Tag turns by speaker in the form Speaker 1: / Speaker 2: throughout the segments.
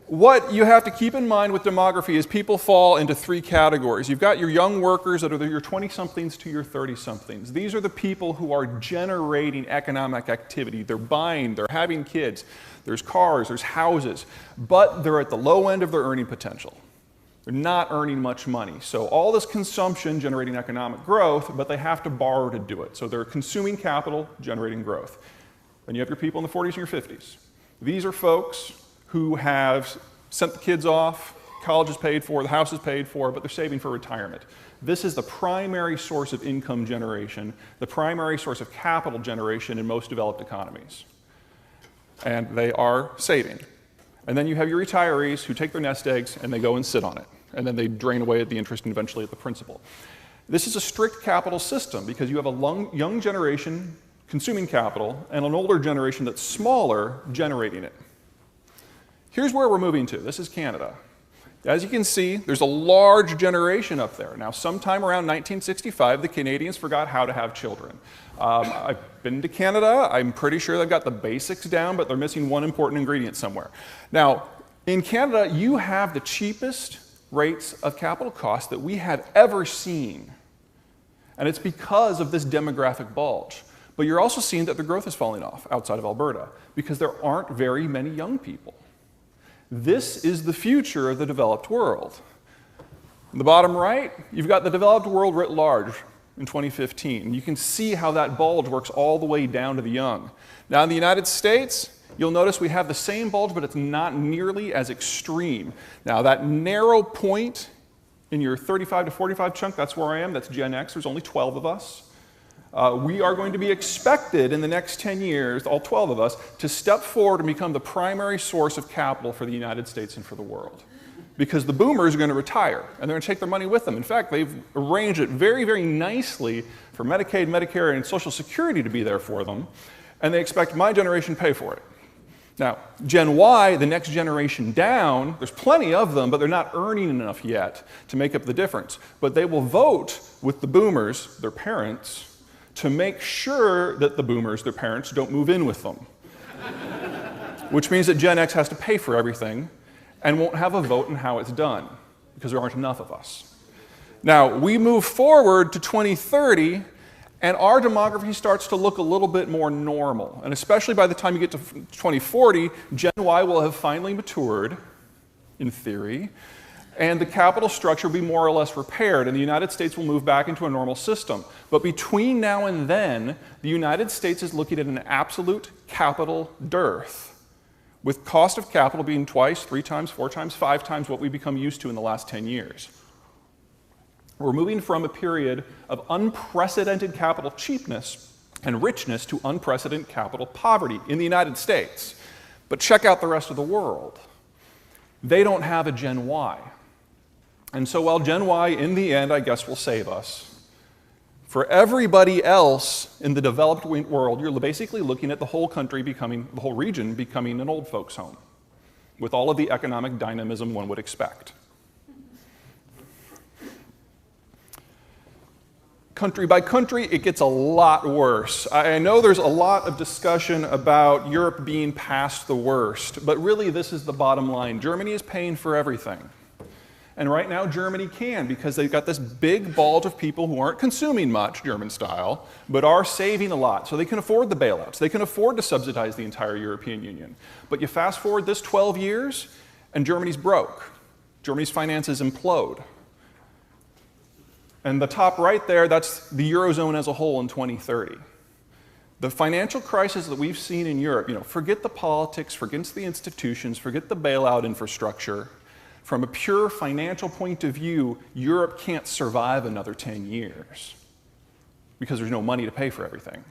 Speaker 1: What you have to keep in mind with demography is people fall into three categories. You've got your young workers that are your 20-somethings to your 30-somethings. These are the people who are generating economic activity. They're buying, they're having kids, there's cars, there's houses, but they're at the low end of their earning potential. They're not earning much money. So all this consumption generating economic growth, but they have to borrow to do it. So they're consuming capital, generating growth. Then you have your people in the 40s and your 50s. These are folks who have sent the kids off, college is paid for, the house is paid for, but they're saving for retirement. This is the primary source of income generation, the primary source of capital generation in most developed economies. And they are saving. And then you have your retirees who take their nest eggs and they go and sit on it. And then they drain away at the interest and eventually at the principal. This is a strict capital system because you have a young generation consuming capital and an older generation that's smaller generating it. Here's where we're moving to. This is Canada. As you can see, there's a large generation up there. Now, sometime around 1965, the Canadians forgot how to have children. I've been to Canada. I'm pretty sure they've got the basics down, but they're missing one important ingredient somewhere. Now, in Canada, you have the cheapest rates of capital costs that we have ever seen. And it's because of this demographic bulge. But you're also seeing that the growth is falling off outside of Alberta because there aren't very many young people. This is the future of the developed world. In the bottom right, you've got the developed world writ large in 2015. You can see how that bulge works all the way down to the young. Now in the United States, you'll notice we have the same bulge, but it's not nearly as extreme. Now that narrow point in your 35 to 45 chunk, that's where I am, that's Gen X, there's only 12 of us. We are going to be expected in the next 10 years, all 12 of us, to step forward and become the primary source of capital for the United States and for the world. Because the boomers are going to retire, and they're going to take their money with them. In fact, they've arranged it very, very nicely for Medicaid, Medicare, and Social Security to be there for them, and they expect my generation to pay for it. Now, Gen Y, the next generation down, there's plenty of them, but they're not earning enough yet to make up the difference. But they will vote with the boomers, their parents, to make sure that the boomers, their parents, don't move in with them. Which means that Gen X has to pay for everything and won't have a vote in how it's done because there aren't enough of us. Now, we move forward to 2030 and our demography starts to look a little bit more normal. And especially by the time you get to 2040, Gen Y will have finally matured, in theory, and the capital structure will be more or less repaired, and the United States will move back into a normal system. But between now and then, the United States is looking at an absolute capital dearth, with cost of capital being twice, 3 times, 4 times, 5 times what we've become used to in the last 10 years. We're moving from a period of unprecedented capital cheapness and richness to unprecedented capital poverty in the United States. But check out the rest of the world. They don't have a Gen Y. And so while Gen Y, in the end, I guess will save us, for everybody else in the developed world, you're basically looking at the whole country becoming, the whole region becoming an old folks' home, with all of the economic dynamism one would expect. Country by country, it gets a lot worse. I know there's a lot of discussion about Europe being past the worst, but really this is the bottom line. Germany is paying for everything. And right now Germany can, because they've got this big bulge of people who aren't consuming much, German style, but are saving a lot. So they can afford the bailouts. They can afford to subsidize the entire European Union. But you fast forward this 12 years, and Germany's broke. Germany's finances implode. And the top right there, that's the Eurozone as a whole in 2030. The financial crisis that we've seen in Europe, forget the politics, forget the institutions, forget the bailout infrastructure. From a pure financial point of view, Europe can't survive another 10 years because there's no money to pay for everything.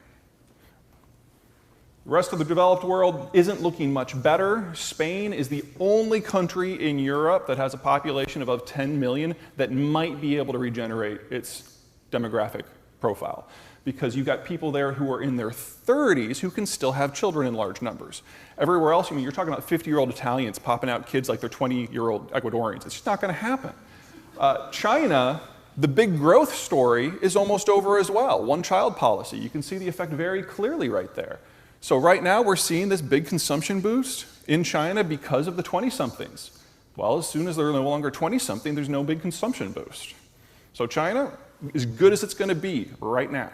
Speaker 1: The rest of the developed world isn't looking much better. Spain is the only country in Europe that has a population of above 10 million that might be able to regenerate its demographic profile, because you've got people there who are in their 30s who can still have children in large numbers. Everywhere else, you're talking about 50-year-old Italians popping out kids like they're 20-year-old Ecuadorians. It's just not going to happen. China, the big growth story is almost over as well. One-child policy. You can see the effect very clearly right there. So right now we're seeing this big consumption boost in China because of the 20-somethings. Well, as soon as they're no longer 20-something, there's no big consumption boost. So China, as good as it's going to be right now.